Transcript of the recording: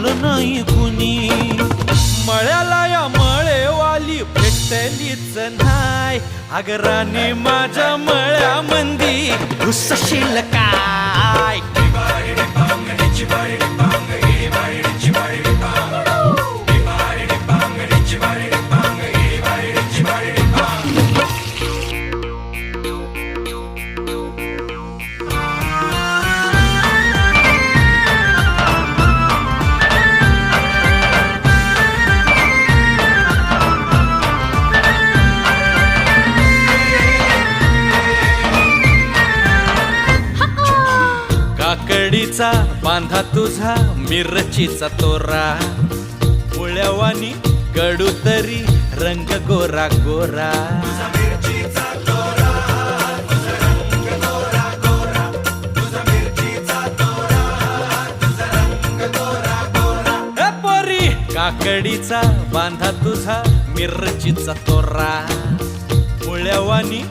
पाहिलं नाही कुणी. मळ्याला या मळेवाली भेटलीच नाय. अगं राणी माझ्या मळ्यामंदी घुसशील काय. काकडीचा बांधा तुझा मिरचीचा तोरा. मुळ्यावानी कडू तरी रंग गोरा गोरा. पोरी काकडीचा बांधा तुझा मिरचीचा तोरा. मुळ्यावानी